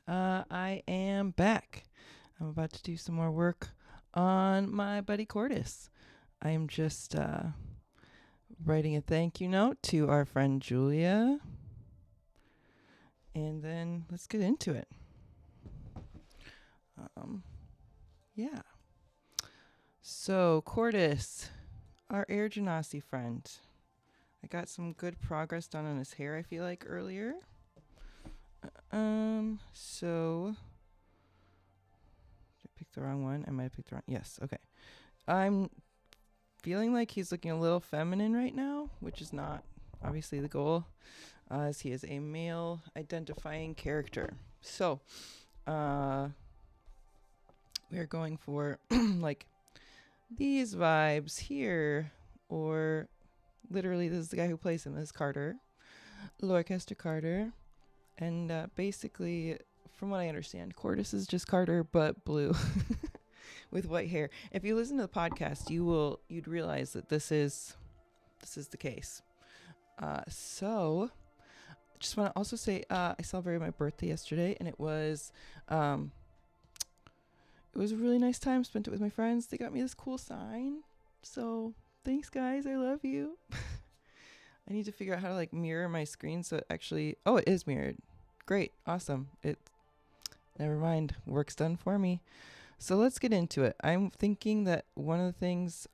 I am back. I'm about to do some more work on my buddy Cordys. I am just writing a thank you note to our friend Julia. And then let's get into it. Yeah. So, Cordys, our Air Genasi friend. I got some good progress done on his hair, I feel like, earlier. So did I pick the wrong one? I might have picked the wrong. Yes, okay. I'm feeling like he's looking a little feminine right now, which is not obviously the goal, as he is a male identifying character. So, we're going for like these vibes here, or literally, this is the guy who plays him, is Carter, Lorecaster Carter. And basically, from what I understand, Cordys is just Carter, but blue. With white hair. If you listen to the podcast, you'd realize that this is the case. So just want to also say I celebrated my birthday yesterday, and it was a really nice time. Spent it with my friends. They got me this cool sign. So thanks, guys. I love you. I need to figure out how to like mirror my screen so it actually. Oh, it is mirrored. Great, awesome. Never mind. Work's done for me. So let's get into it. I'm thinking that one of the things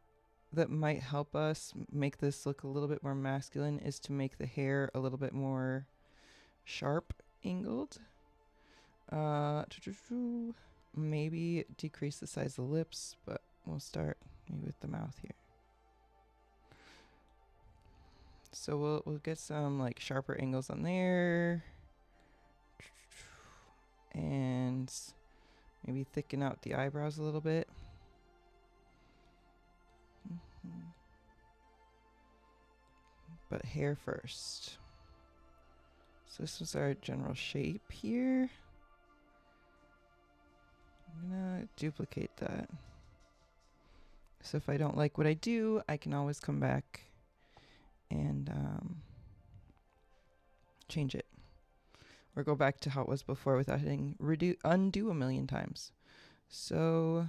that might help us make this look a little bit more masculine is to make the hair a little bit more sharp angled. Maybe decrease the size of the lips, but we'll start maybe with the mouth here. So we'll get some like sharper angles on there. And maybe thicken out the eyebrows a little bit. But hair first. So this was our general shape here. I'm gonna duplicate that. So if I don't like what I do, I can always come back and change it. Or go back to how it was before without hitting undo a million times. So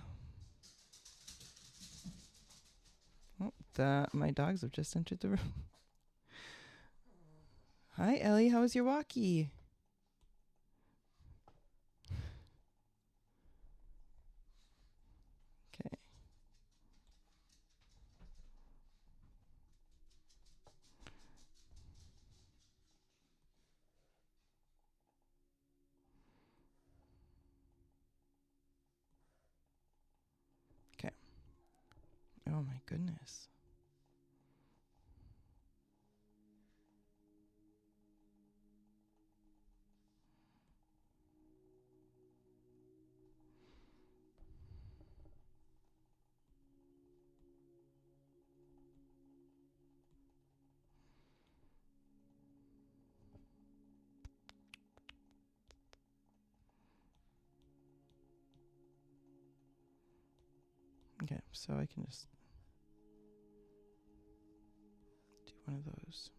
my dogs have just entered the room. Hi, Ellie. How was your walkie? Okay. Okay. Oh my goodness. Okay, so I can just do one of those.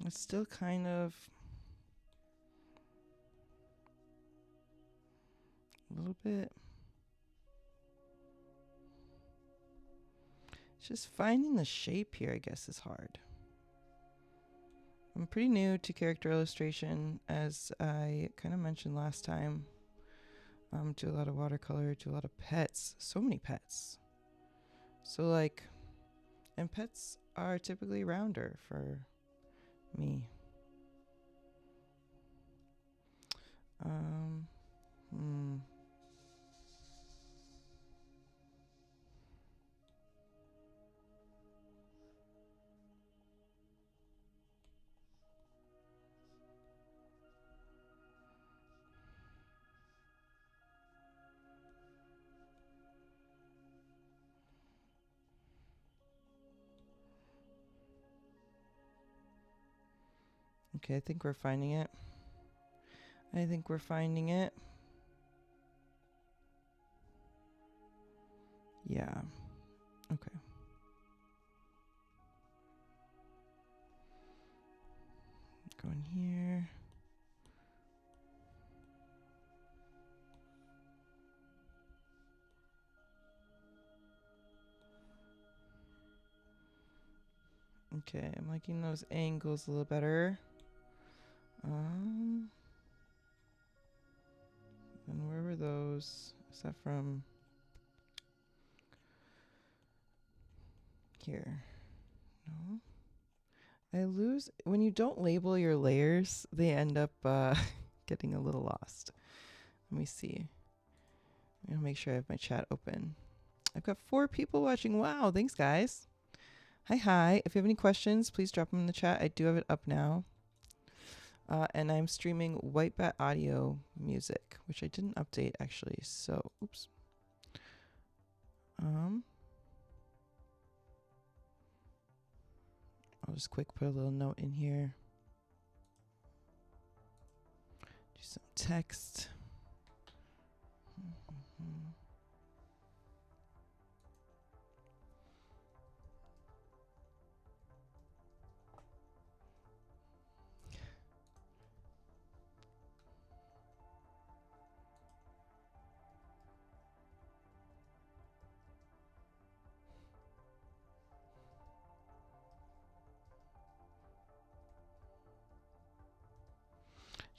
It's still kind of a little bit. It's just finding the shape here, I guess, is hard. I'm pretty new to character illustration, as I kind of mentioned last time. Do a lot of watercolor, do a lot of pets. So many pets. So like, and pets are typically rounder for me. Okay, I think we're finding it. I think we're finding it. Yeah. Okay. Go in here. Okay, I'm liking those angles a little better. And where were those? Is that from here? No. I lose when you don't label your layers, they end up getting a little lost. Let me see. I'm gonna make sure I have my chat open. I've got 4 people watching. Wow, thanks guys. Hi. If you have any questions, please drop them in the chat. I do have it up now. And I'm streaming White Bat Audio music, which I didn't update actually. So, oops. I'll just quick put a little note in here. Do some text.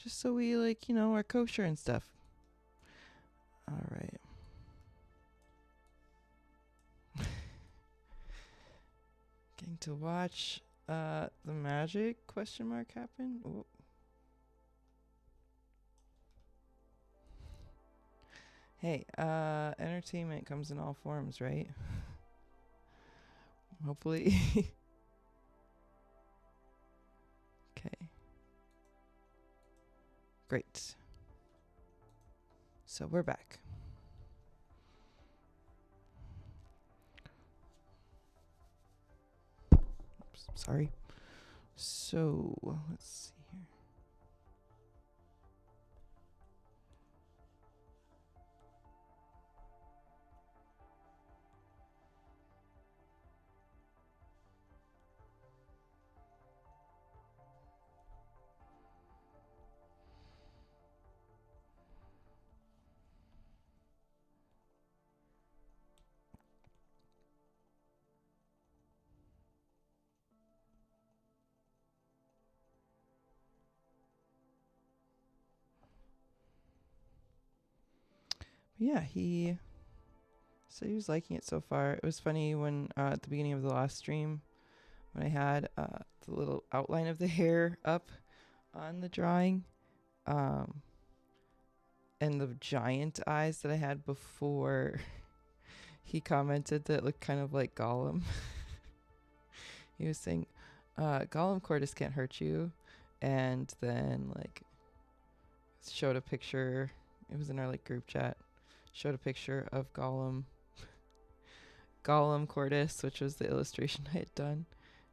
Just so we are kosher and stuff. All right. Getting to watch the magic ? Happen. Ooh. Hey, entertainment comes in all forms, right? Hopefully. Okay. Great. So we're back. Oops, sorry. So let's see here. Yeah, he said he was liking it so far. It was funny when at the beginning of the last stream, when I had the little outline of the hair up on the drawing, and the giant eyes that I had before he commented that looked kind of like Gollum. He was saying, Gollum Cordys can't hurt you. And then showed a picture. It was in our group chat. Showed a picture of Gollum Cordys, which was the illustration I had done.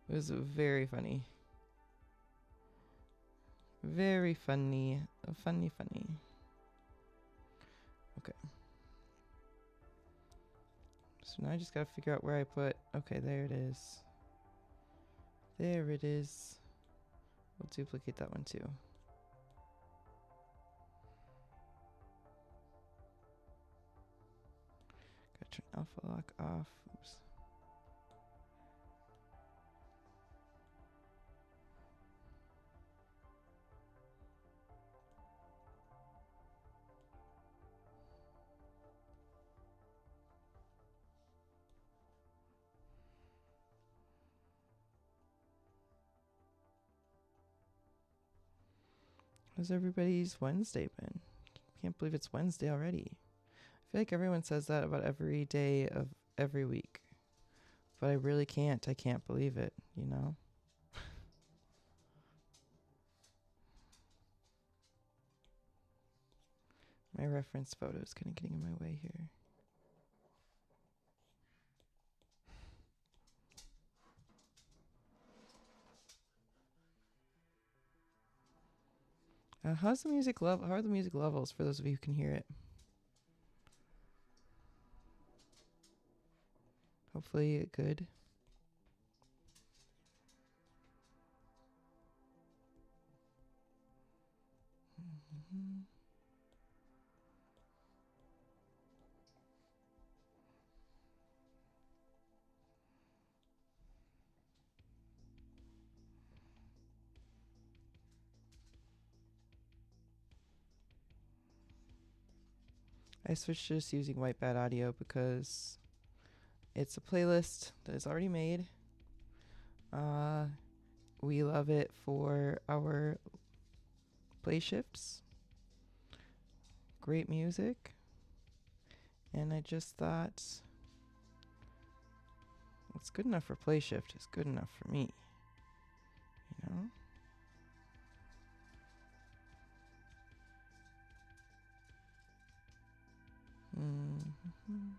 It was very funny. Very funny. Funny. Okay. So now I just gotta figure out where I put. Okay, there it is. There it is. We'll duplicate that one too. Gotta turn alpha lock off. Oops. How's everybody's Wednesday been? Can't believe it's Wednesday already. I feel like everyone says that about every day of every week. But I really can't. I can't believe it, you know? My reference photo is kind of getting in my way here. How's the music level? How are the music levels for those of you who can hear it? Hopefully good. Mm-hmm. I switched to just using white bad audio because it's a playlist that is already made. We love it for our play shifts. Great music. And I just thought what's good enough for play shift is good enough for me. You know? Mm-hmm.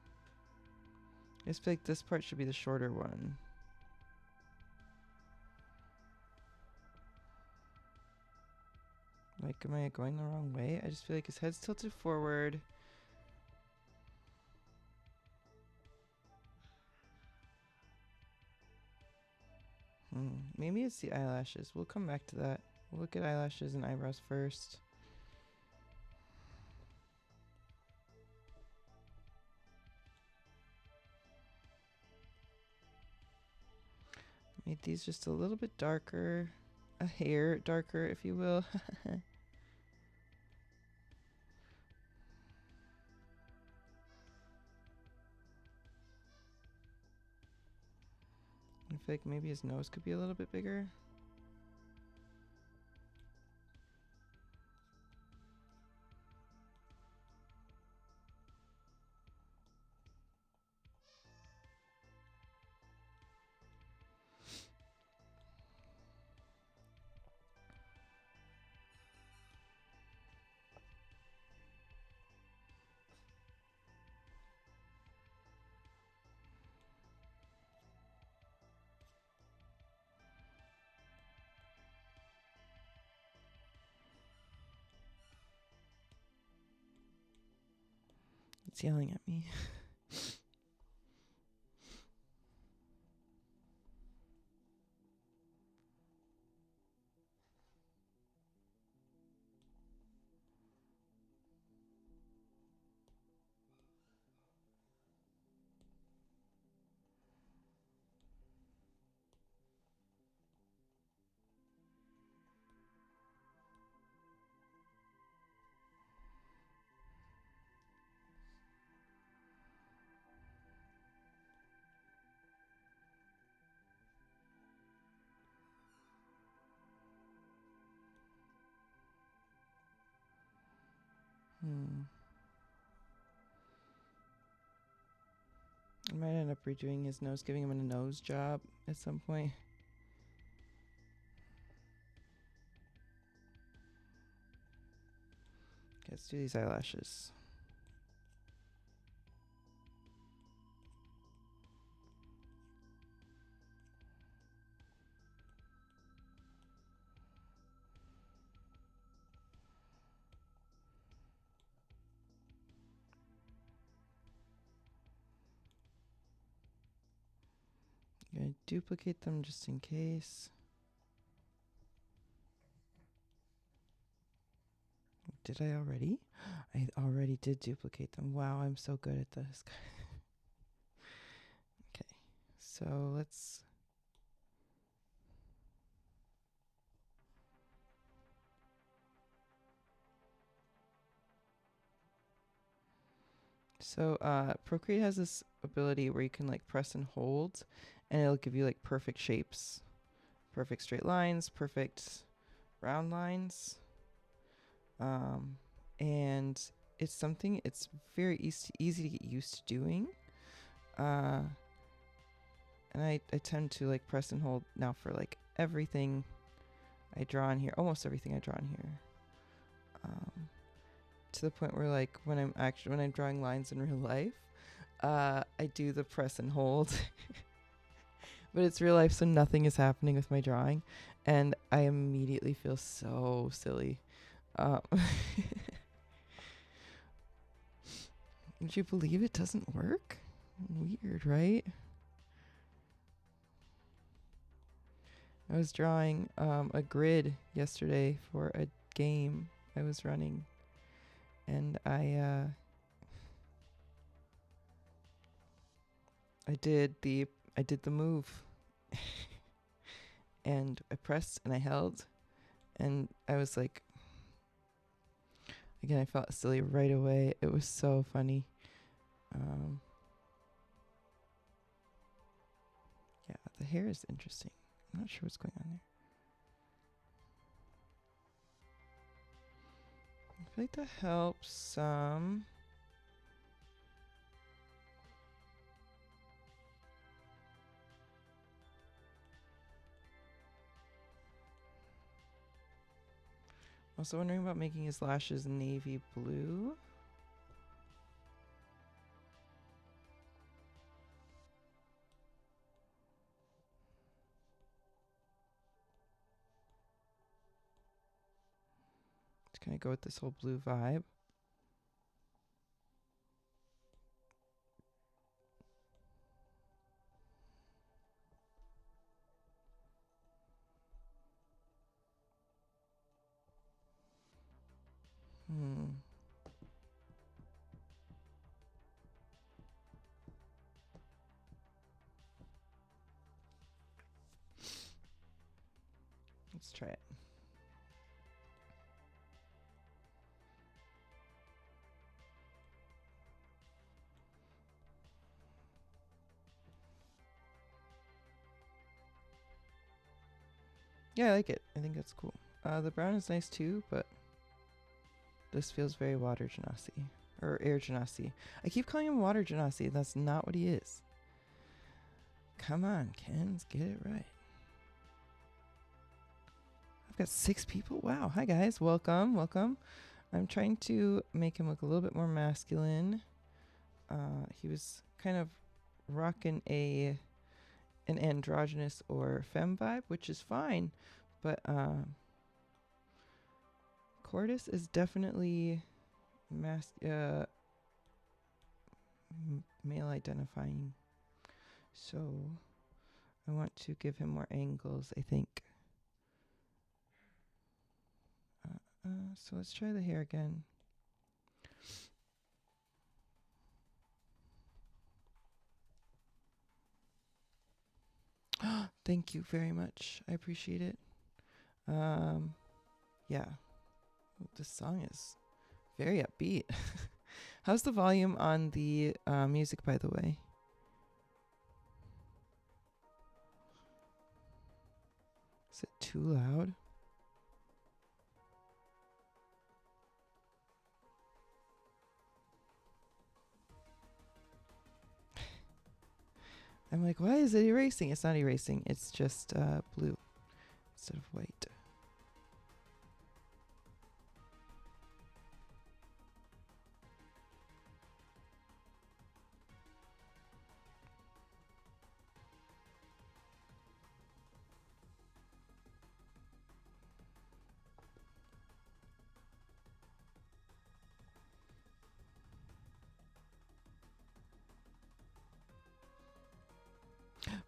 I just feel like this part should be the shorter one. Like, am I going the wrong way? I just feel like his head's tilted forward. Maybe it's the eyelashes. We'll come back to that. We'll look at eyelashes and eyebrows first. Made these just a little bit darker. A hair darker, if you will. I feel like maybe his nose could be a little bit bigger. It's yelling at me. I might end up redoing his nose, giving him a nose job at some point. Okay, let's do these eyelashes. I'm gonna duplicate them just in case. Did I already? I already did duplicate them. Wow, I'm so good at this. Okay, so let's... So Procreate has this ability where you can like press and hold and it'll give you like perfect shapes. Perfect straight lines, perfect round lines. And it's something, it's very easy to get used to doing. And I tend to like press and hold now for like everything I draw in here, almost everything I draw in here. To the point where like when I'm drawing lines in real life, I do the press and hold. But it's real life, so nothing is happening with my drawing. And I immediately feel so silly. Uh, would you believe it doesn't work? Weird, right? I was drawing a grid yesterday for a game I was running, and I did the move, and I pressed and I held, and I was like, again, I felt silly right away. It was so funny. Yeah, the hair is interesting. I'm not sure what's going on there. I feel like that helps some. Also wondering about making his lashes navy blue. Just kind of go with this whole blue vibe. Let's try it. Yeah, I like it. I think that's cool. The brown is nice too, but this feels very water genasi. Or air genasi. I keep calling him water genasi. That's not what he is. Come on, Kenz, get it right. I've got 6 people. Wow. Hi, guys. Welcome. Welcome. I'm trying to make him look a little bit more masculine. He was kind of rocking an androgynous or femme vibe, which is fine. But Cordys is definitely male identifying. So I want to give him more angles, I think. So let's try the hair again. Thank you very much. I appreciate it. Yeah. This song is very upbeat. How's the volume on the music, by the way? Is it too loud? I'm like, why is it erasing? It's not erasing. It's just blue instead of white.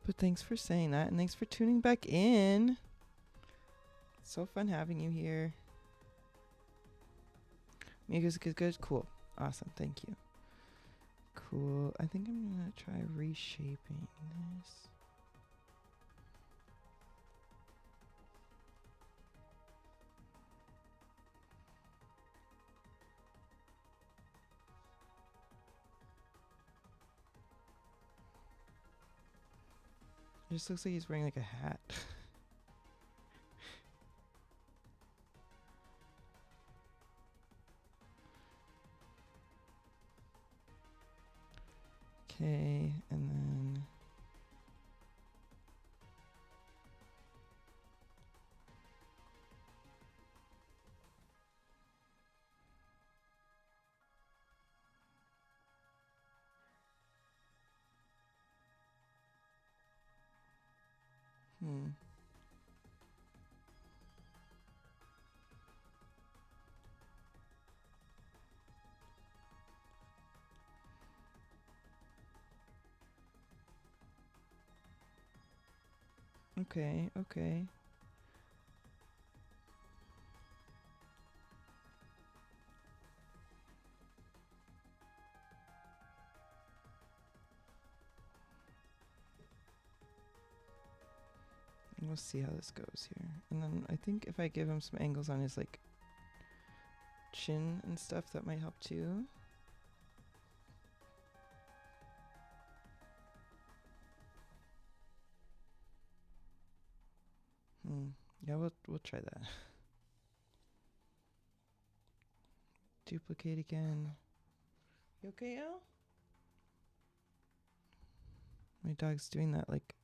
But thanks for saying that, and thanks for tuning back in. It's so fun having you here. Music is good? Cool. Awesome. Thank you. Cool. I think I'm going to try reshaping this. It just looks like he's wearing like a hat. Okay, and then Okay, okay. And we'll see how this goes here. And then I think if I give him some angles on his like chin and stuff, that might help too. Yeah, we'll try that. Duplicate again. You okay, Al? My dog's doing that like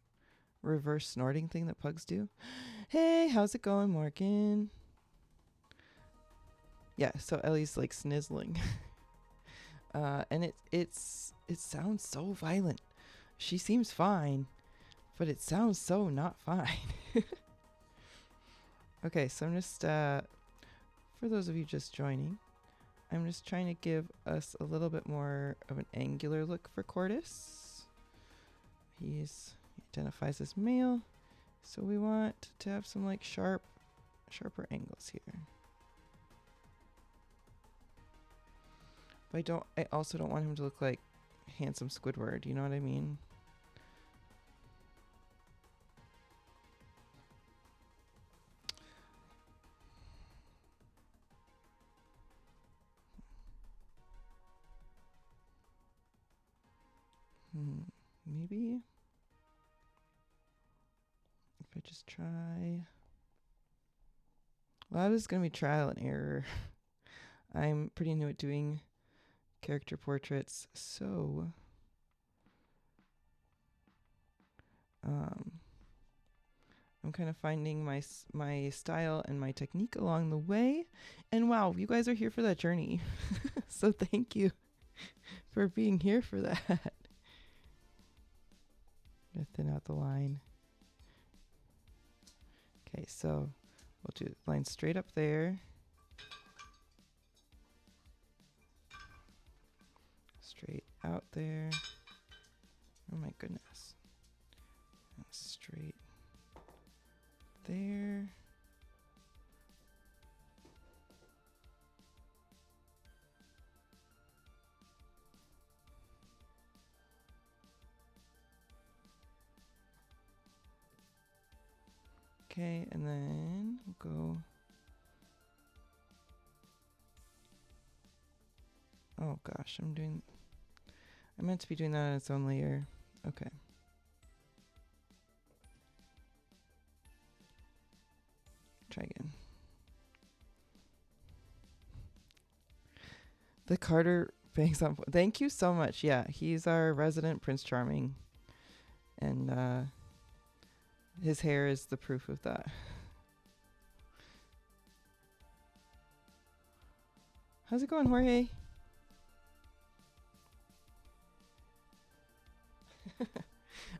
reverse snorting thing that pugs do. Hey, how's it going, Morgan? Yeah, so Ellie's like snizzling. And it sounds so violent. She seems fine, but it sounds so not fine. Okay, so I'm just for those of you just joining, I'm just trying to give us a little bit more of an angular look for Cordys. He identifies as male, so we want to have some like sharper angles here. But I also don't want him to look like handsome Squidward, you know what I mean? Maybe if I just try. Well, this is going to be trial and error. I'm pretty new at doing character portraits, so I'm kind of finding my style and my technique along the way. And wow, you guys are here for that journey. So thank you for being here for that. Gonna thin out the line. Okay, so we'll do line straight up there. Straight out there. Oh my goodness. And straight there. Okay, and then we'll go. Oh gosh, I meant to be doing that on its own layer. Okay. Try again. The Carter bangs on. Thank you so much. Yeah, he's our resident Prince Charming. And his hair is the proof of that. How's it going, Jorge?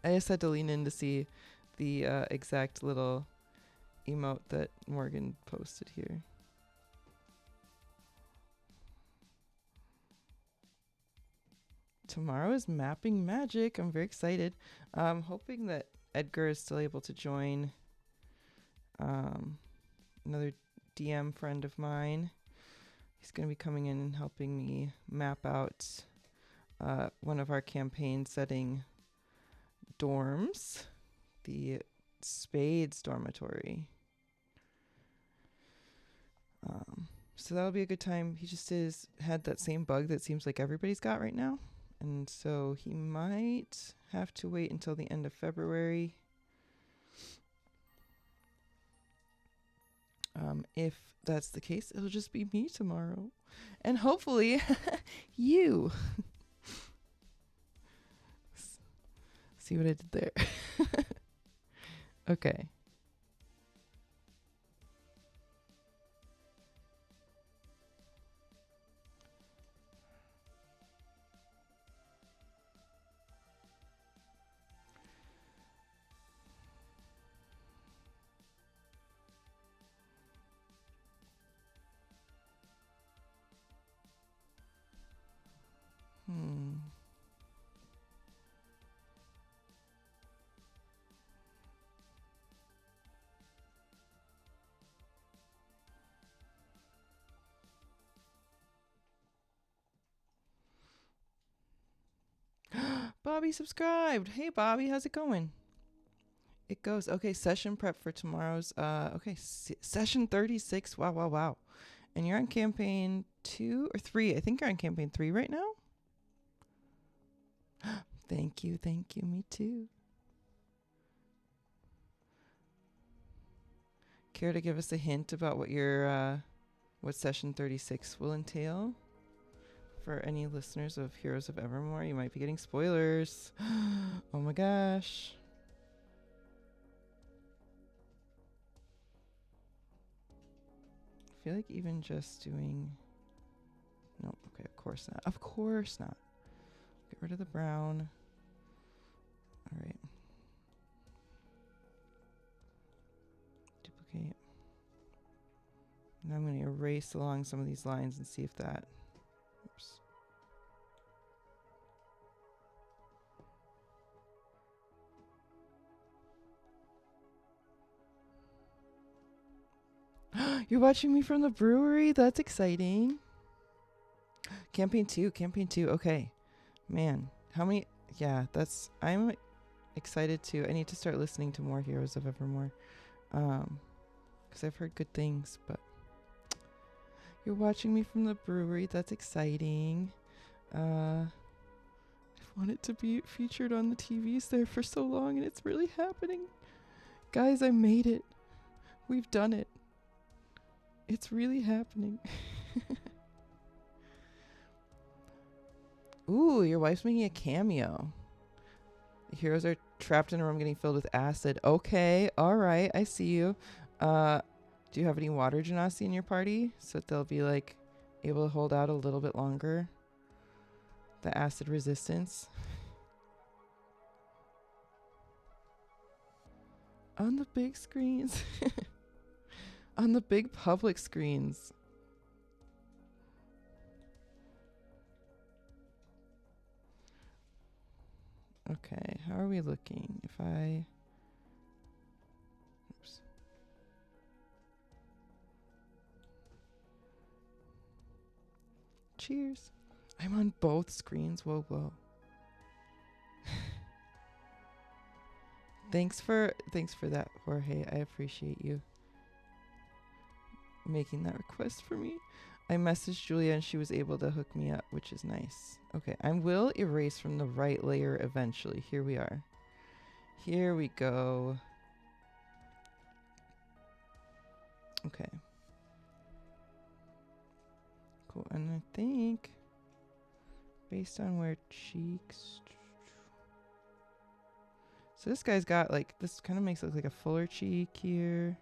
I just had to lean in to see the exact little emote that Morgan posted here. Tomorrow is Mapping Magic. I'm very excited. I'm hoping that Edgar is still able to join. Another DM friend of mine. He's going to be coming in and helping me map out one of our campaign setting dorms, the Spades dormitory. So that'll be a good time. He just had that same bug that seems like everybody's got right now. And so he might have to wait until the end of February. If that's the case, it'll just be me tomorrow. And hopefully you. See what I did there? Okay. Bobby subscribed. Hey, Bobby, how's it going? It goes. Okay, session prep for tomorrow's. Okay, session 36. Wow, wow, wow. And you're on campaign 2 or 3. I think you're on campaign 3 right now. Thank you, thank you. Me too. Care to give us a hint about what your what session 36 will entail? For any listeners of Heroes of Evermore, you might be getting spoilers. Oh my gosh. I feel like even just doing... Nope, okay, of course not. Of course not. Get rid of the brown. All right. Duplicate. Now I'm going to erase along some of these lines and see if that... Oops. You're watching me from the brewery? That's exciting. Campaign 2, campaign 2. Okay. Man, how many... Yeah, that's... I'm excited to... I need to start listening to more Heroes of Evermore. Because I've heard good things, but... You're watching me from the brewery. That's exciting. I've wanted to be featured on the TVs there for so long, and it's really happening. Guys, I made it. We've done it. It's really happening. Ooh, your wife's making a cameo. The heroes are trapped in a room getting filled with acid. Okay, all right, I see you. Do you have any water genasi in your party so that they'll be like able to hold out a little bit longer? The acid resistance. On the big screens. On the big public screens. Okay, how are we looking? If I... Oops. Cheers. I'm on both screens. Whoa, whoa. Thanks for that, Jorge. I appreciate you making that request for me. I messaged Julia and she was able to hook me up, which is nice. Okay, I will erase from the right layer eventually. Here we are. Here we go. Okay. Cool. And I think based on where cheeks... So this guy's got like, this kind of makes it look like a fuller cheek here.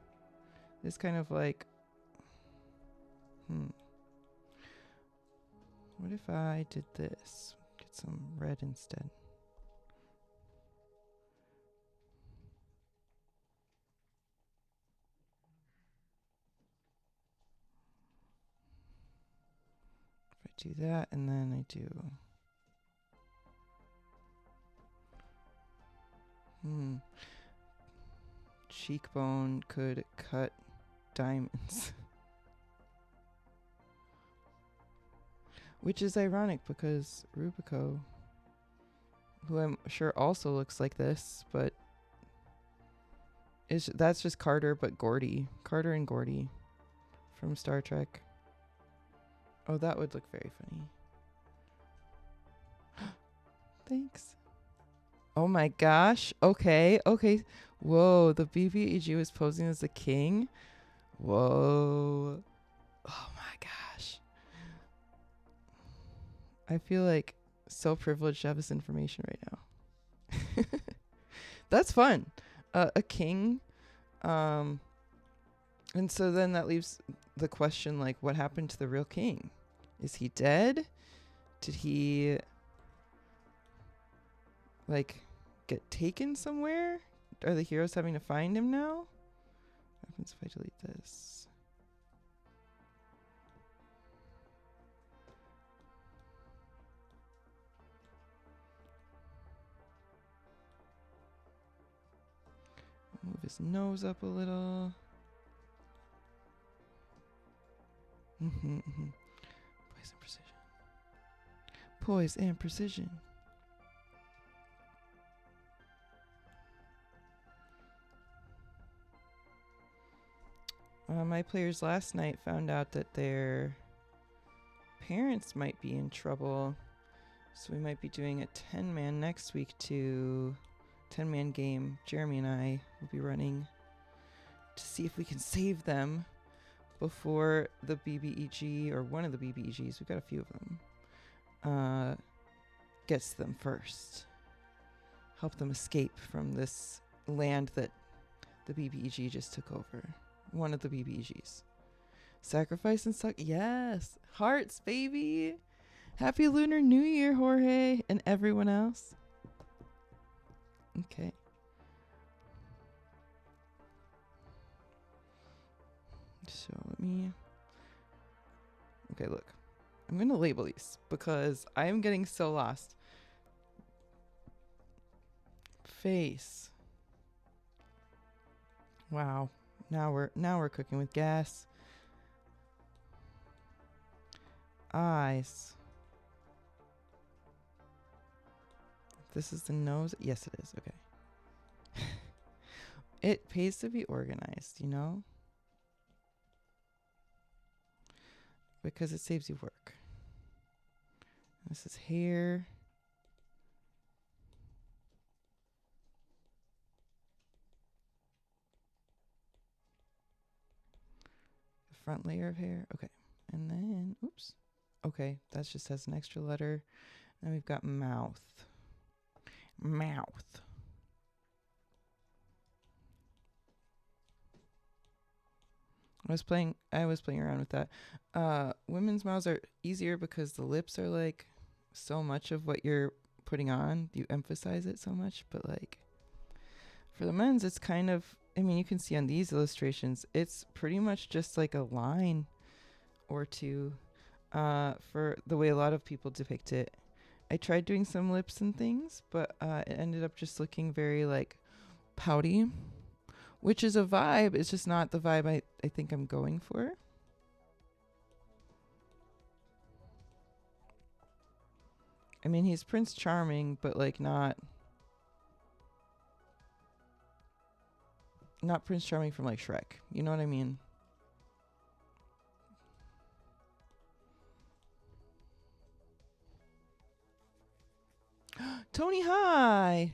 This kind of like... What if I did this? Get some red instead. If I do that and then I do... Cheekbone could cut diamonds. Which is ironic because Rubico, who I'm sure also looks like this, but that's just Carter but Gordy. Carter and Gordy from Star Trek. Oh, that would look very funny. Thanks. Oh my gosh. Okay, okay. Whoa, the BBEG was posing as the king? Whoa. Oh my gosh. I feel like so privileged to have this information right now. That's fun. A king. And so then that leaves the question, like, what happened to the real king? Is he dead? Did he, like, get taken somewhere? Are the heroes having to find him now? What happens if I delete this? Move his nose up a little. Poise and precision. Poise and precision. My players last night found out that their parents might be in trouble. So we might be doing a 10-man next week to 10-man game. Jeremy and I will be running to see if we can save them before the BBEG, or one of the BBEGs, we've got a few of them, gets them first. Help them escape from this land that the BBEG just took over. One of the BBEGs. Sacrifice and suck. Yes. Hearts, baby. Happy Lunar New Year, Jorge, and everyone else. Okay. So let me... Okay, look. I'm going to label these because I am getting so lost. Face. Wow. Now we're cooking with gas. Eyes. This is the nose. Yes, it is. Okay. It pays to be organized, you know? Because it saves you work. This is hair. The front layer of hair. Okay. And then, oops. Okay, that just has an extra letter. Then we've got mouth. Mouth. I was playing around with that. Women's mouths are easier because the lips are like so much of what you're putting on. You emphasize it so much, but like for the men's, it's kind of, I mean, you can see on these illustrations, it's pretty much just like a line or two, for the way a lot of people depict it. I tried doing some lips and things, but it ended up just looking very like pouty, which is a vibe. It's just not the vibe I think I'm going for. I mean, he's Prince Charming, but like not Prince Charming from like Shrek. You know what I mean? Tony, hi.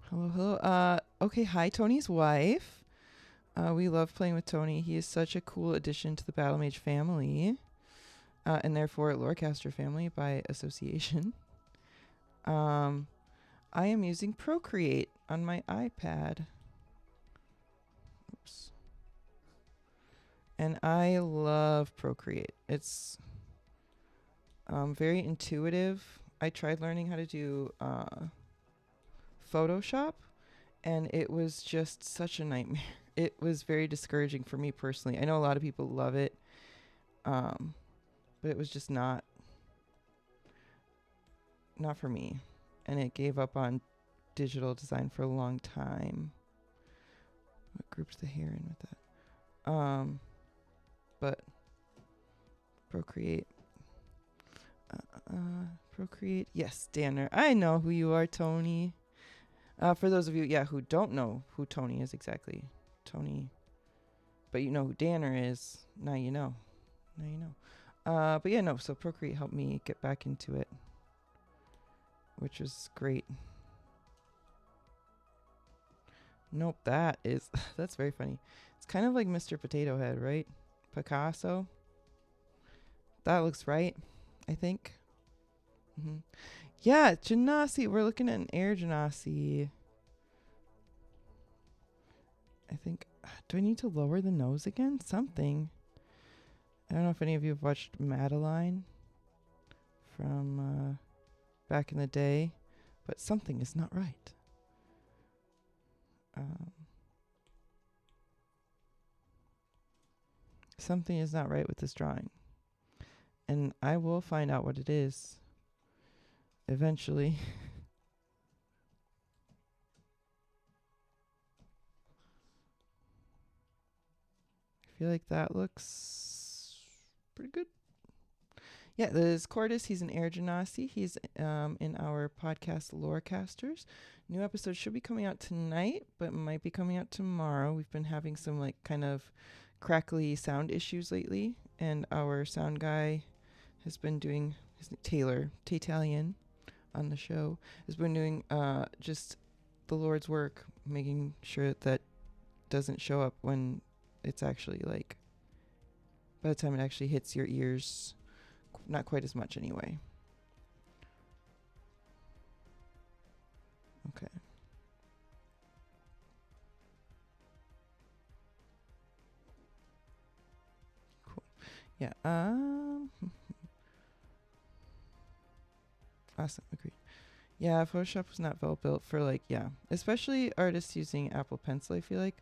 Hello, hello. Okay, hi, Tony's wife. We love playing with Tony. He is such a cool addition to the Battle Mage family, and therefore Lorecaster family by association. I am using Procreate on my iPad. Oops. And I love Procreate. It's very intuitive. I tried learning how to do Photoshop, and it was just such a nightmare. It was very discouraging for me personally. I know a lot of people love it, but it was just not for me. And it gave up on digital design for a long time. What groups the hair in with that? But Procreate. Procreate. Yes, Danner. I know who you are, Tony. For those of you, who don't know who Tony is exactly. Tony. But you know who Danner is. Now you know. But yeah, no. So Procreate helped me get back into it, which was great. Nope, that's very funny. It's kind of like Mr. Potato Head, right? Picasso. That looks right, I think. Yeah, Genasi. We're looking at an air Genasi. I think. Do I need to lower the nose again? Something. I don't know if any of you have watched Madeline from back in the day, but something is not right. Something is not right with this drawing. And I will find out what it is eventually. I feel like that looks pretty good. Yeah, this is Cordys. He's an air genasi. He's in our podcast Lorecasters. New episode should be coming out tonight, but might be coming out tomorrow. We've been having some like kind of crackly sound issues lately, and our sound guy has been doing Taylor Tatalian on the show has been doing just the Lord's work, making sure that doesn't show up when it's actually like by the time it actually hits your ears, not quite as much anyway. Okay. Cool. Yeah. Awesome. Agreed. Yeah, Photoshop was not well built for like, yeah, especially artists using Apple Pencil. I feel like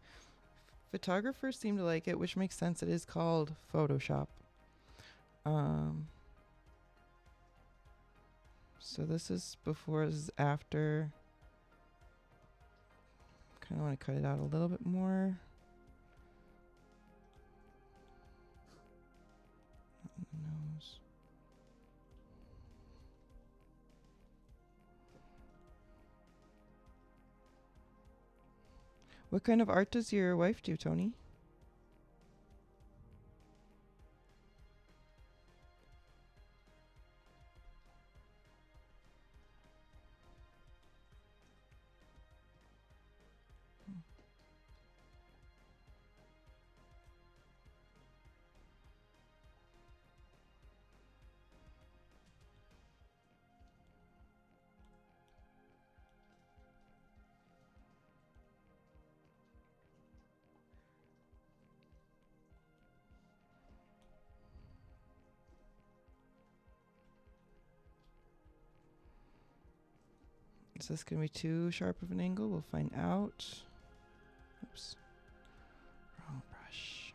photographers seem to like it, which makes sense. It is called Photoshop. So this is before, this is after. Kind of want to cut it out a little bit more. Nose. What kind of art does your wife do, Tony? Is this going to be too sharp of an angle? We'll find out. Oops. Wrong brush.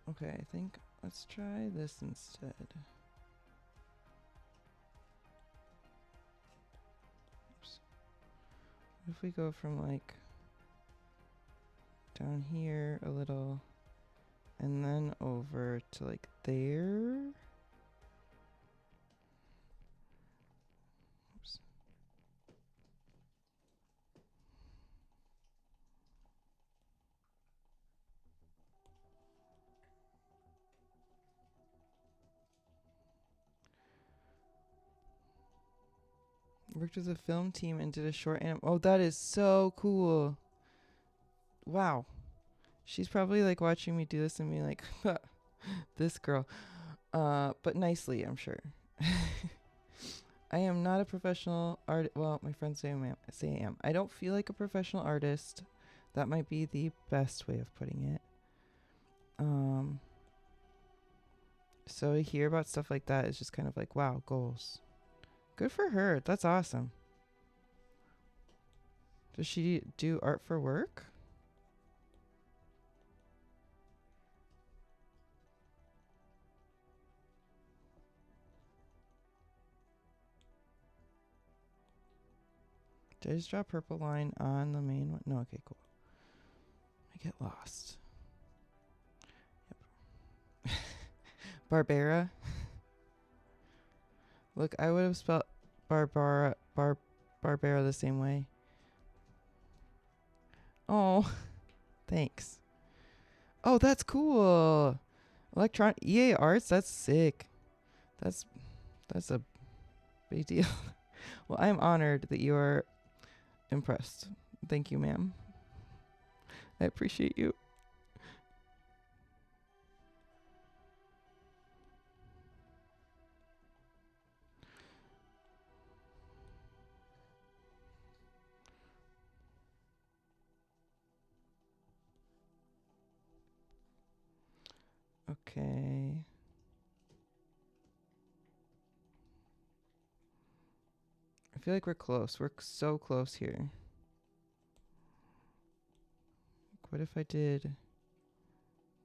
Okay, I think let's try this instead. Oops. What if we go from like down here a little and then over to like there? Oops. Worked with a film team and did a short oh, that is so cool. Wow. She's probably like watching me do this and being like, this girl. But nicely, I'm sure. I am not a professional artist. Well, my friends say I am. I don't feel like a professional artist. That might be the best way of putting it. So to hear about stuff like that is just kind of like, wow, goals. Good for her. That's awesome. Does she do art for work? Did I just draw a purple line on the main one? No, okay, cool. I get lost. Yep. Barbara. Look, I would have spelled Barbara the same way. Oh, thanks. Oh, that's cool. EA Arts, that's sick. That's a big deal. Well, I'm honored that you are impressed. Thank you, ma'am. I appreciate you. Okay. I feel like we're close. We're so close here. What if I did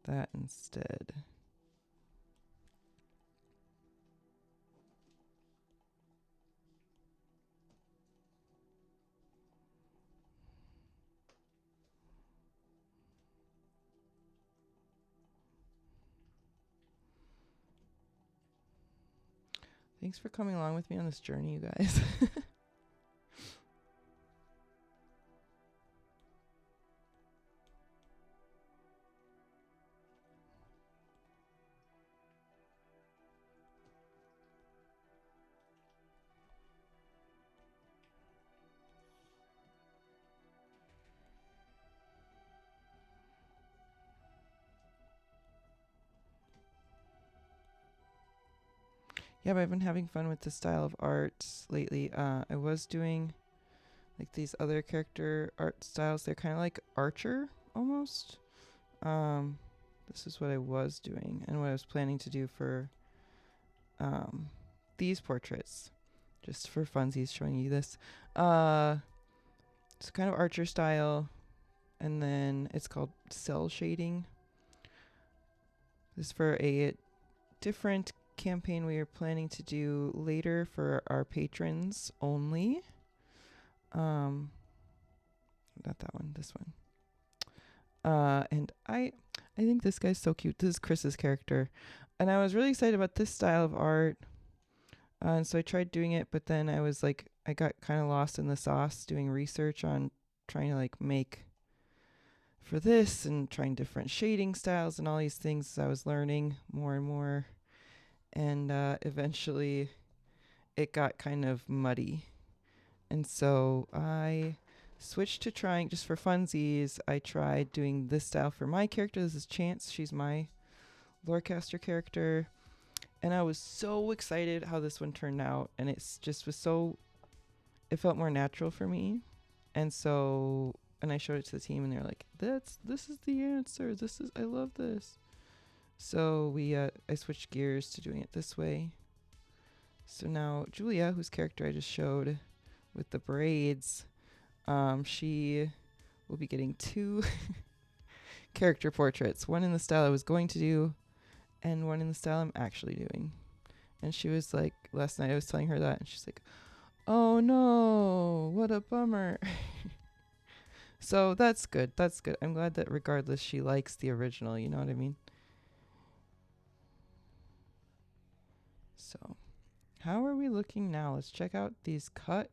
that instead? Thanks for coming along with me on this journey, you guys. Yeah, but I've been having fun with this style of art lately. I was doing like these other character art styles. They're kind of like Archer almost. This is what I was doing and what I was planning to do for these portraits. Just for funsies, showing you this. It's kind of Archer style, and then it's called cell shading. This is for a different campaign we are planning to do later for our patrons only. Not that one, this one. And I think this guy's so cute. This is Chris's character, and I was really excited about this style of art. And so I tried doing it, but then I was like, I got kind of lost in the sauce doing research on trying to like make for this and trying different shading styles and all these things as I was learning more and more. And eventually it got kind of muddy. And so I switched to trying, just for funsies, I tried doing this style for my character. This is Chance. She's my Lorecaster character. And I was so excited how this one turned out. And it's just was so, it felt more natural for me. And so, and I showed it to the team and they're like, this is the answer. I love this. So I switched gears to doing it this way. So now Julia, whose character I just showed with the braids, she will be getting 2 character portraits. One in the style I was going to do and one in the style I'm actually doing. And she was like, last night I was telling her that and she's like, oh no, what a bummer. So that's good. That's good. I'm glad that regardless she likes the original, you know what I mean? So how are we looking now? Let's check out these cut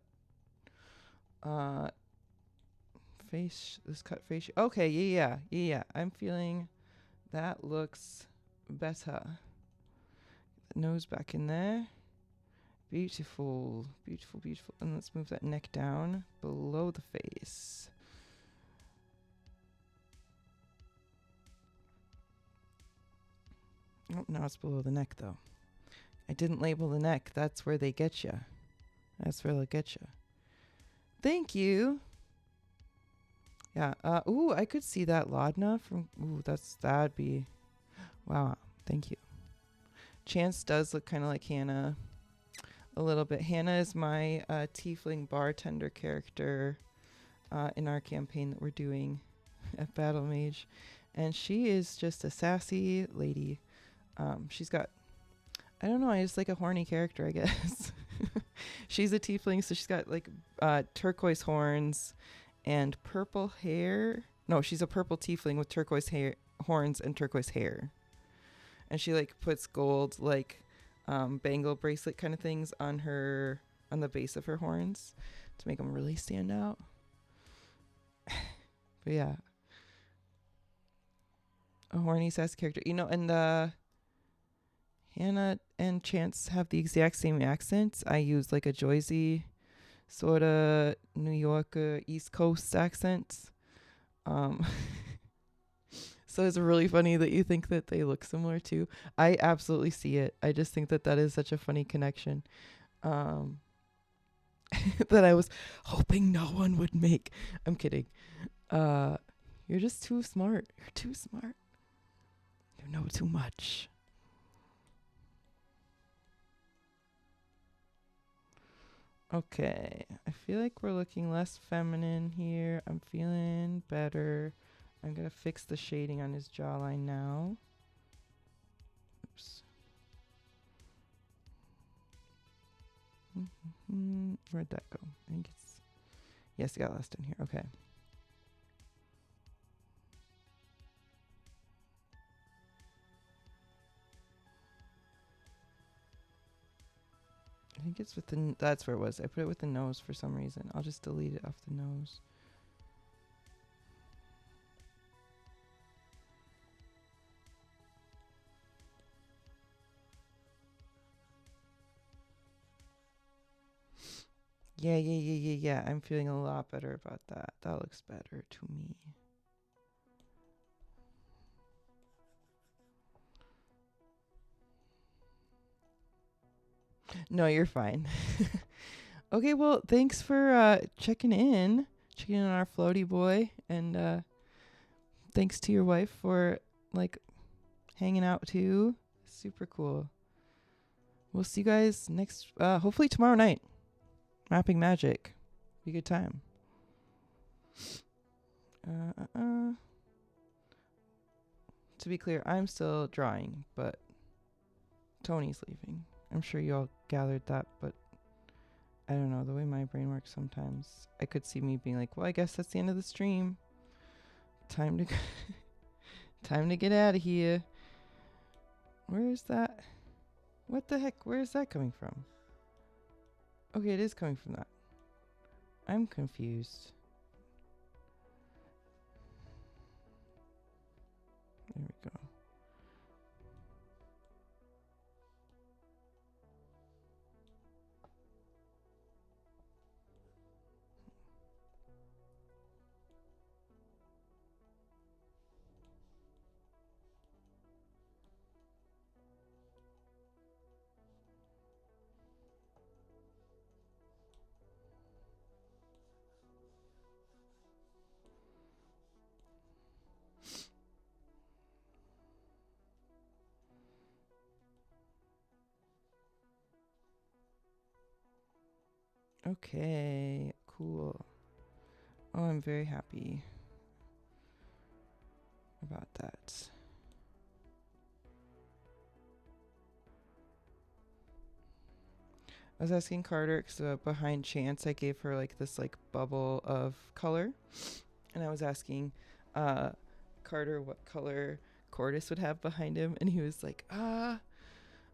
face. Okay, yeah. I'm feeling that looks better. Nose back in there. Beautiful. And let's move that neck down below the face. Oh, now it's below the neck though. I didn't label the neck. That's where they get you. That's where they'll get you. Thank you. Yeah. Ooh, I could see that Laudna from. Ooh, that'd be. Wow. Thank you. Chance does look kind of like Hannah, a little bit. Hannah is my tiefling bartender character in our campaign that we're doing at Battle Mage, and she is just a sassy lady. She's got. I don't know. I just like a horny character, I guess. She's a tiefling, so she's got like turquoise horns and purple hair. No, she's a purple tiefling with turquoise hair, horns and turquoise hair. And she like puts gold like bangle bracelet kind of things on the base of her horns to make them really stand out. But yeah, a horny sassy character, you know. And Hannah and Chance have the exact same accents. I use like a Joyzy sort of New York East Coast accent. So it's really funny that you think that they look similar too. I absolutely see it. I just think that is such a funny connection that I was hoping no one would make. I'm kidding. You're just too smart. You're too smart. You have no too much. Okay, I feel like we're looking less feminine here. I'm feeling better. I'm gonna fix the shading on his jawline now. Oops. Where'd that go? I think it's... Yes, it got lost in here. Okay. I think it's with the... That's where it was. I put it with the nose for some reason. I'll just delete it off the nose. Yeah. I'm feeling a lot better about that. That looks better to me. No, you're fine. Okay, well, thanks for checking in on our floaty boy. And thanks to your wife for, like, hanging out too. Super cool. We'll see you guys next, hopefully tomorrow night. Mapping Magic. Be a good time. To be clear, I'm still drawing, but Tony's leaving. I'm sure you all gathered that, but I don't know. The way my brain works sometimes, I could see me being like, well, I guess that's the end of the stream. Time to time to get out of here. Where is that? What the heck? Where is that coming from? Okay, it is coming from that. I'm confused. There we go. Okay, cool. Oh, I'm very happy about that. I was asking Carter, because behind Chance, I gave her like this like bubble of color. And I was asking Carter what color Cordys would have behind him. And he was like, I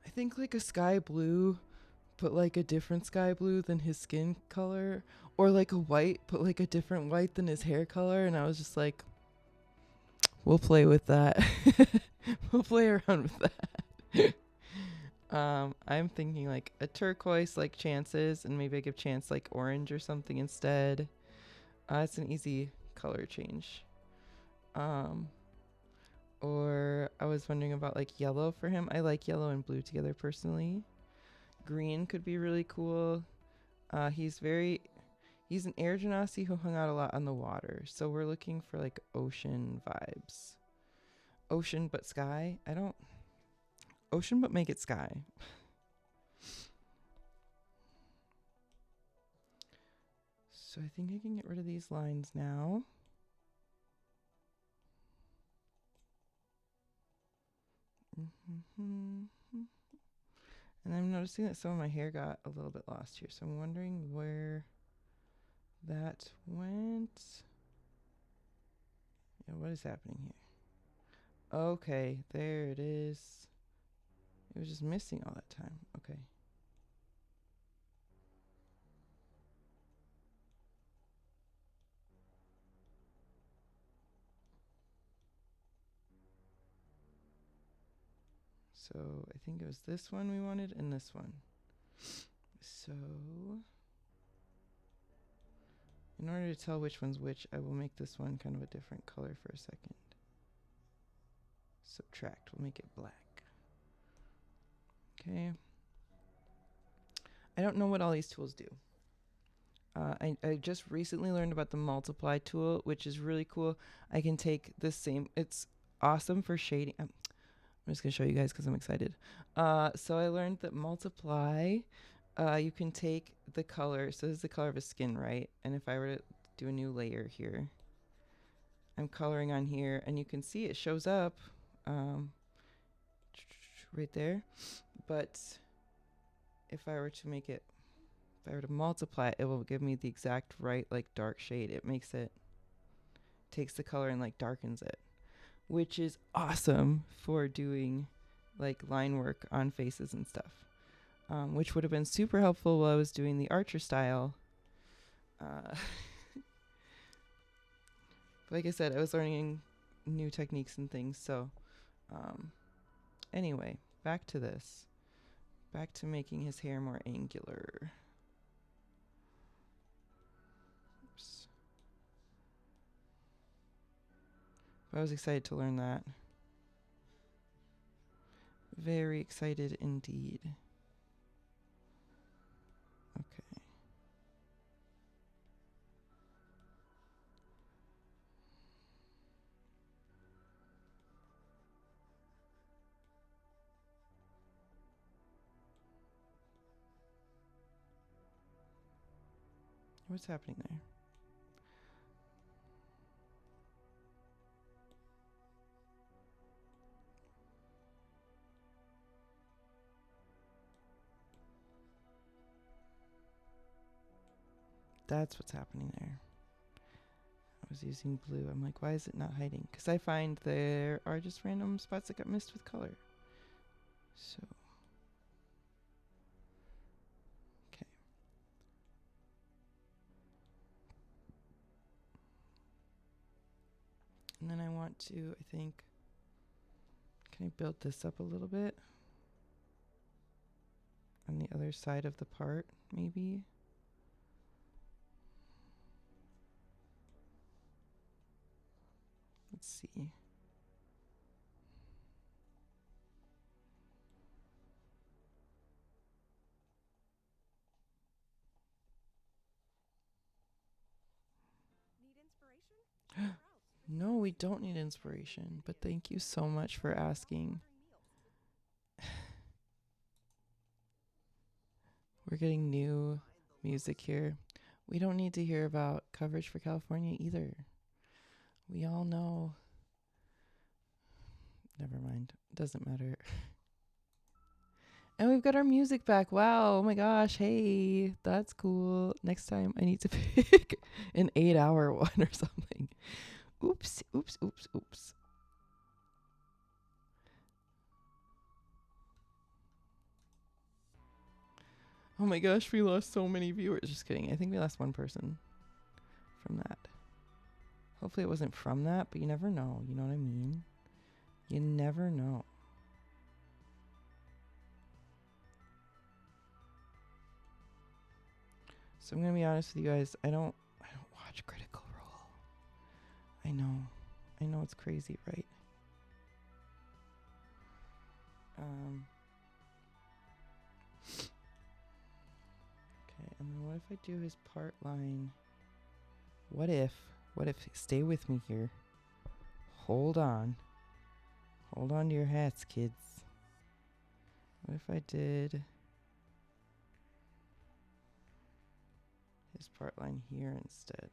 think like a sky blue, but like a different sky blue than his skin color. Or like a white, but like a different white than his hair color. And I was just like, we'll play with that. We'll play around with that. I'm thinking like a turquoise like Chance's, and maybe I give Chance like orange or something instead. It's an easy color change. Or I was wondering about like yellow for him. I like yellow and blue together personally. Green could be really cool. He's an air genasi who hung out a lot on the water. So we're looking for like ocean vibes. Ocean but sky. Ocean but make it sky. So I think I can get rid of these lines now. And I'm noticing that some of my hair got a little bit lost here. So I'm wondering where that went. Yeah, what is happening here? Okay, there it is. It was just missing all that time. Okay. So I think it was this one we wanted and this one. So in order to tell which one's which, I will make this one kind of a different color for a second. Subtract, we'll make it black. Okay. I don't know what all these tools do. I just recently learned about the multiply tool, which is really cool. I can take this same, it's awesome for shading. I'm I'm just going to show you guys because I'm excited. So I learned that multiply, you can take the color. So this is the color of his skin, right? And if I were to do a new layer here, I'm coloring on here, and you can see it shows up right there. But if I were to make it, if I were to multiply it, it will give me the exact right, like, dark shade. It makes it, takes the color and, like, darkens it, which is awesome for doing, like, line work on faces and stuff, which would have been super helpful while I was doing the Archer style. Like I said, I was learning new techniques and things. So anyway, back to this. Back to making his hair more angular. Oops. But I was excited to learn that. Very excited indeed. Okay. What's happening there? That's what's happening there. I was using blue. I'm like, why is it not hiding? Because I find there are just random spots that got missed with color. So, okay. And then I want to, I think, can I build this up a little bit? On the other side of the part, maybe? Let's see. Need inspiration? No, we don't need inspiration, but thank you so much for asking. We're getting new music here. We don't need to hear about coverage for California either. We all know. Never mind. Doesn't matter. And we've got our music back. Wow. Oh my gosh. Hey, that's cool. Next time I need to pick an 8-hour one or something. Oops, oops, oops, oops. Oh my gosh, we lost so many viewers. Just kidding. I think we lost one person from that. Hopefully it wasn't from that, but you never know. You know what I mean? You never know. So I'm gonna be honest with you guys. I don't watch Critical Role. I know it's crazy, right? Okay, and then what if I do his part line? What if, stay with me here. Hold on to your hats, kids. What if I did his part line here instead?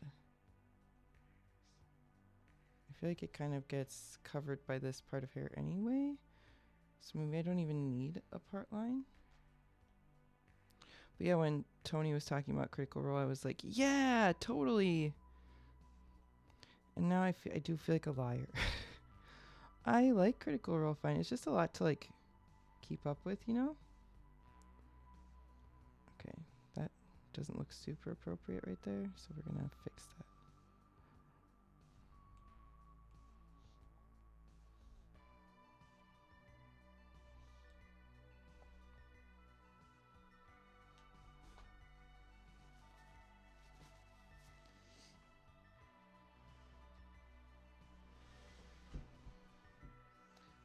I feel like it kind of gets covered by this part of hair anyway. So maybe I don't even need a part line. But yeah, when Tony was talking about Critical Role, I was like, yeah, totally. And now I do feel like a liar. I like Critical Role fine. It's just a lot to, like, keep up with, you know? Okay, that doesn't look super appropriate right there, so we're gonna fix that.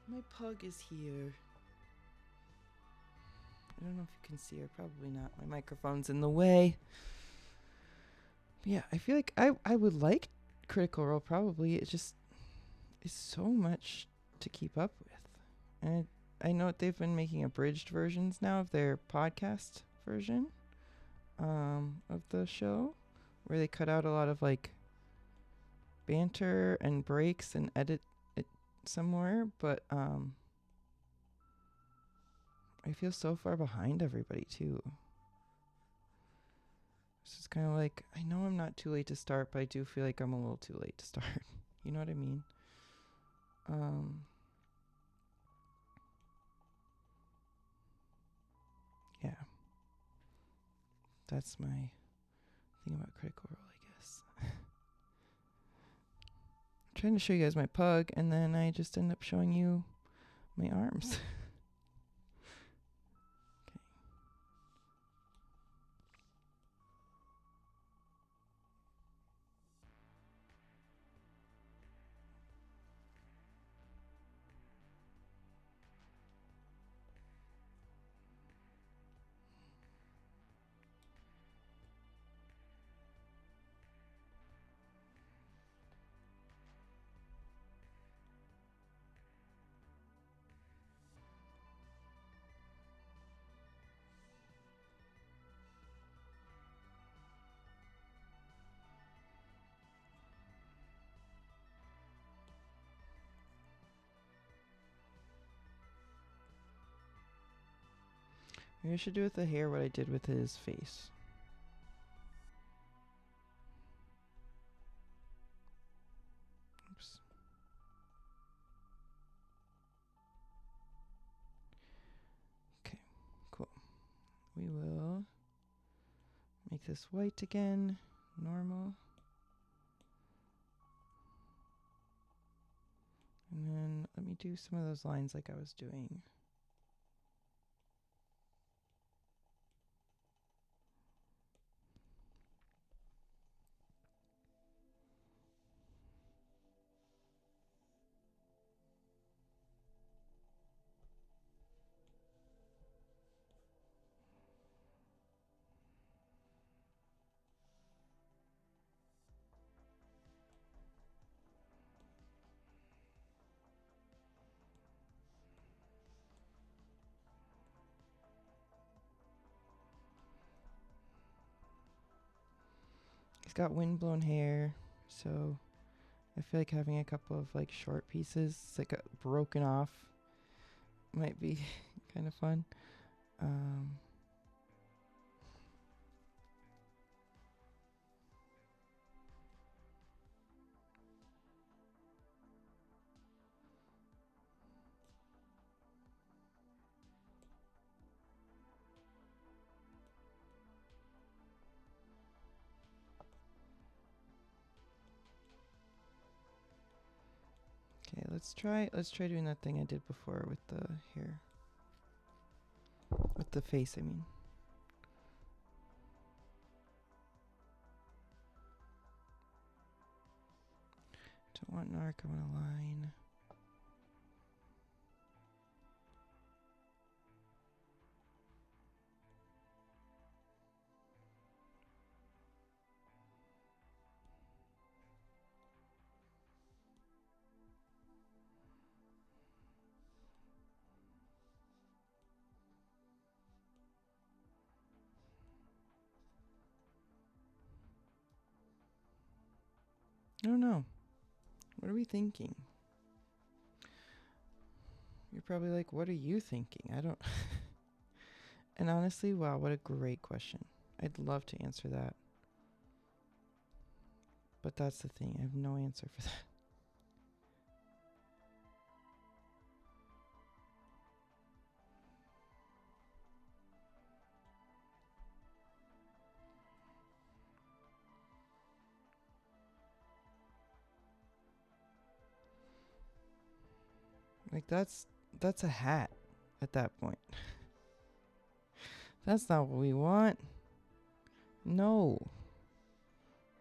My pug is here. I don't know if you can see her. Probably not. My microphone's in the way. But yeah, I feel like I would like Critical Role probably. It just is so much to keep up with. And I know they've been making abridged versions now of their podcast version of the show, where they cut out a lot of like banter and breaks and edit it somewhere. But I feel so far behind everybody too. It's just kind of like, I know I'm not too late to start, but I do feel like I'm a little too late to start. You know what I mean? Yeah. That's my thing about Critical Role, I guess. I'm trying to show you guys my pug, and then I just end up showing you my arms. Maybe I should do with the hair what I did with his face. Oops. Okay, cool. We will make this white again, normal. And then let me do some of those lines like I was doing. He's got windblown hair, so I feel like having a couple of like short pieces, like broken off, might be kind of fun. Okay, let's try doing that thing I did before with the hair. With the face, I mean. Don't want an arc, I want a line. I don't know. What are we thinking? You're probably like, what are you thinking? I don't... And honestly, wow, what a great question. I'd love to answer that. But that's the thing. I have no answer for that. Like, that's a hat at that point. That's not what we want. No.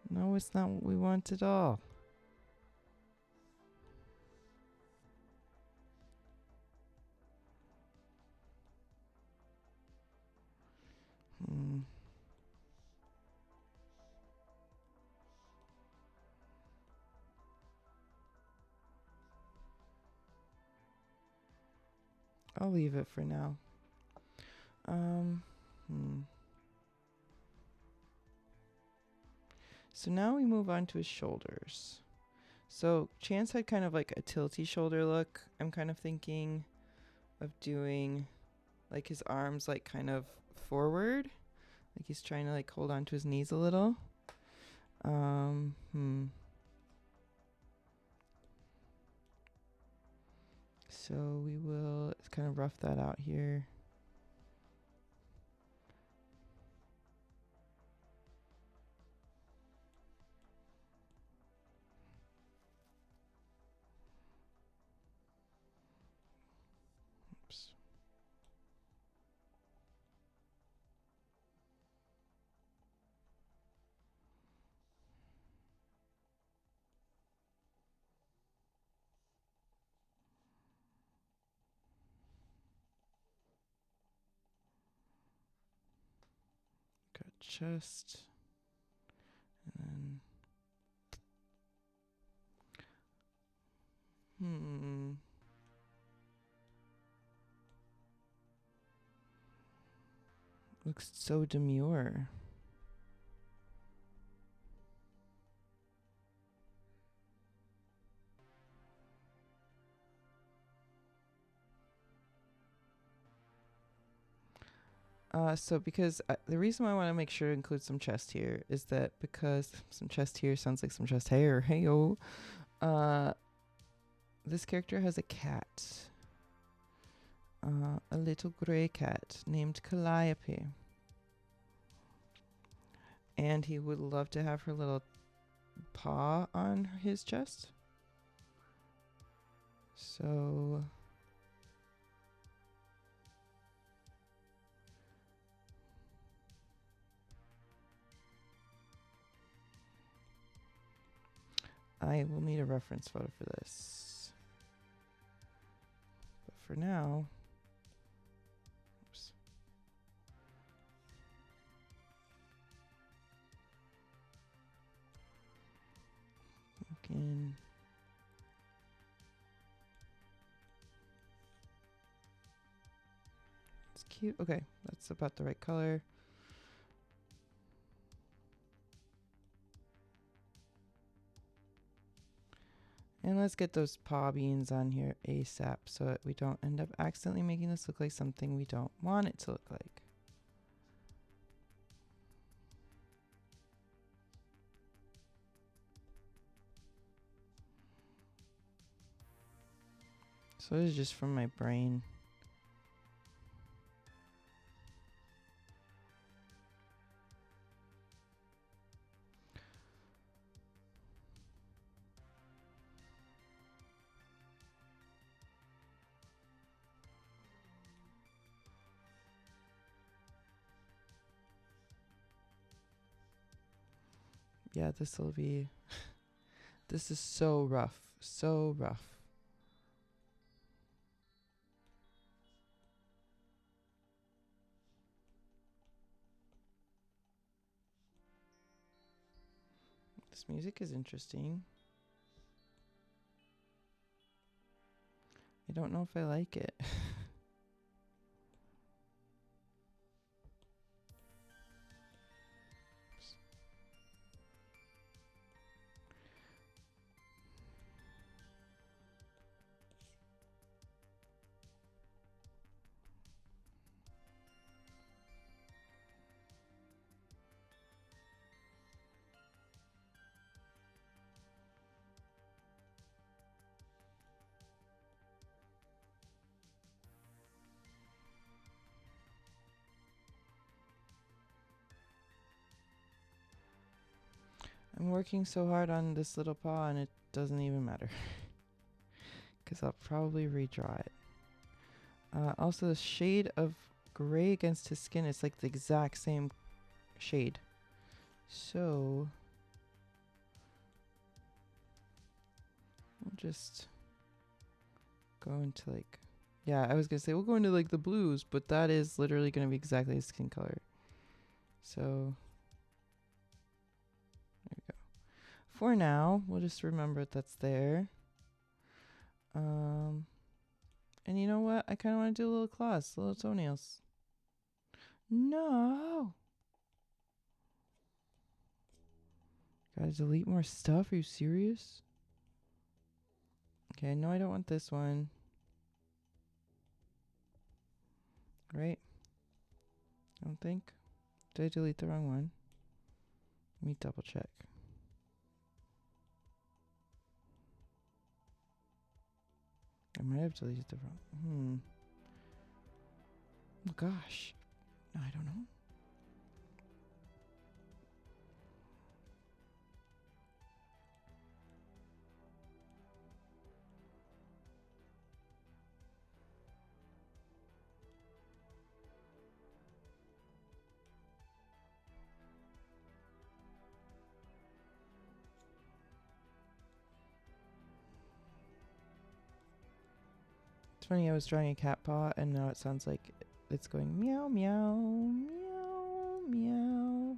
No, it's not what we want at all. I'll leave it for now. So now we move on to his shoulders. So Chance had kind of like a tilty shoulder look. I'm kind of thinking of doing like his arms like kind of forward. Like he's trying to like hold on to his knees a little. So we will kind of rough that out here. Oops. Got chest. And then looks so demure. So because the reason why I want to make sure to include some chest here is that because some chest here sounds like some chest hair. Hey-o. This character has a cat. A little gray cat named Calliope. And he would love to have her little paw on his chest. So I will need a reference photo for this. But for now, oops. Again. It's cute. Okay, that's about the right color. And let's get those paw beans on here ASAP so that we don't end up accidentally making this look like something we don't want it to look like. So this is just from my brain. Yeah, this will be... This is so rough. So rough. This music is interesting. I don't know if I like it. I'm working so hard on this little paw and it doesn't even matter. Because I'll probably redraw it. Also, the shade of gray against his skin is like the exact same shade. So, we'll just go into like... Yeah, I was going to say we'll go into like the blues, but that is literally going to be exactly his skin color. So... For now, we'll just remember that's there. And you know what? I kind of want to do little claws, little toenails. No. Gotta delete more stuff. Are you serious? Okay, no, I don't want this one. Right? I don't think. Did I delete the wrong one? Let me double check. I might have deleted the wrong. Oh gosh. I don't know. It's funny, I was drawing a cat paw and now it sounds like it's going meow, meow, meow, meow.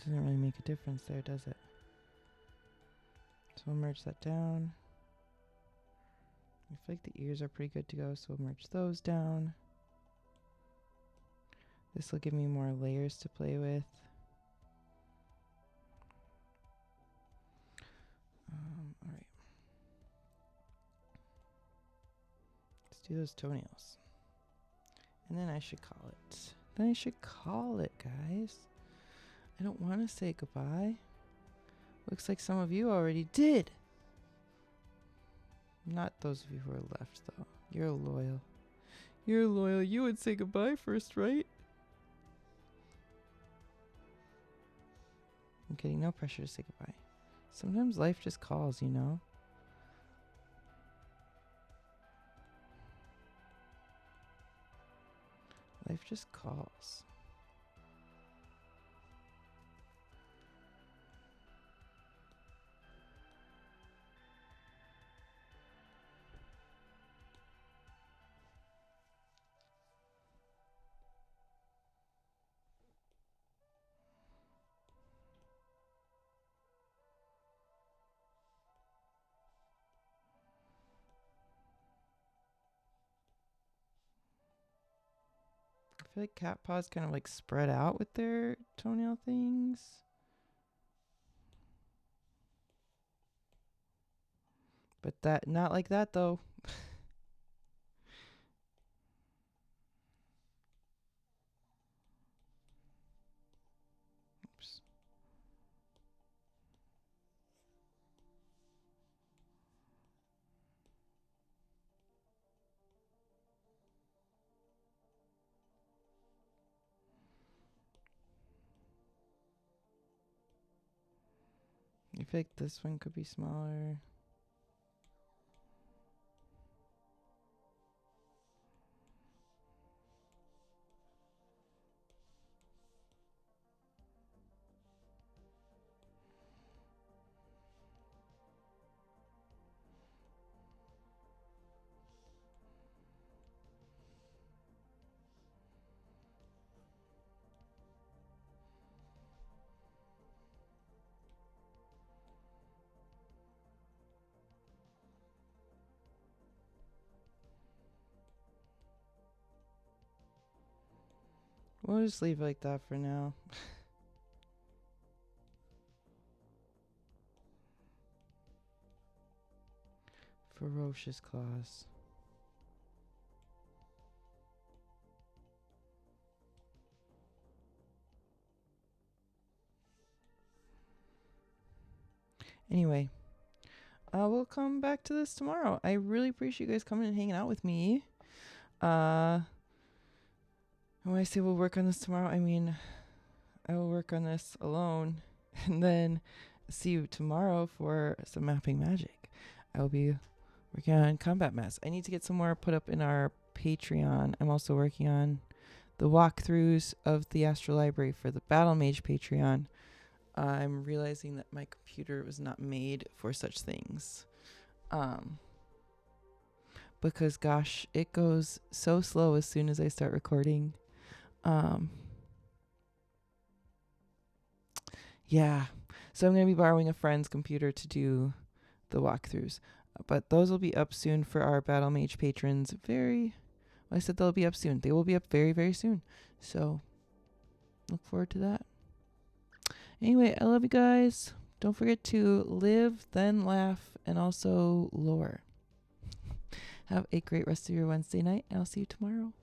Doesn't really make a difference there, does it? So we'll merge that down. I feel like the ears are pretty good to go, so we'll merge those down. This will give me more layers to play with. All right. Let's do those toenails. And then I should call it. Then I should call it, guys. I don't want to say goodbye. Looks like some of you already did. Not those of you who are left, though. You're loyal. You're loyal. You would say goodbye first, right? I'm kidding. No pressure to say goodbye. Sometimes life just calls, you know? Life just calls. I feel like cat paws kind of like spread out with their toenail things. But that, not like that though. Oops. I feel like this one could be smaller. We'll just leave it like that for now. Ferocious claws. Anyway, we'll come back to this tomorrow. I really appreciate you guys coming and hanging out with me. When I say we'll work on this tomorrow, I mean I will work on this alone and then see you tomorrow for some mapping magic. I will be working on combat mass. I need to get some more put up in our Patreon. I'm also working on the walkthroughs of the Astral Library for the Battle Mage Patreon. I'm realizing that my computer was not made for such things. Because gosh, it goes so slow as soon as I start recording. Yeah. So I'm going to be borrowing a friend's computer to do the walkthroughs. But those will be up soon for our Battle Mage patrons. I said they'll be up soon. They will be up very, very soon. So look forward to that. Anyway, I love you guys. Don't forget to live, then laugh, and also lore. Have a great rest of your Wednesday night, and I'll see you tomorrow.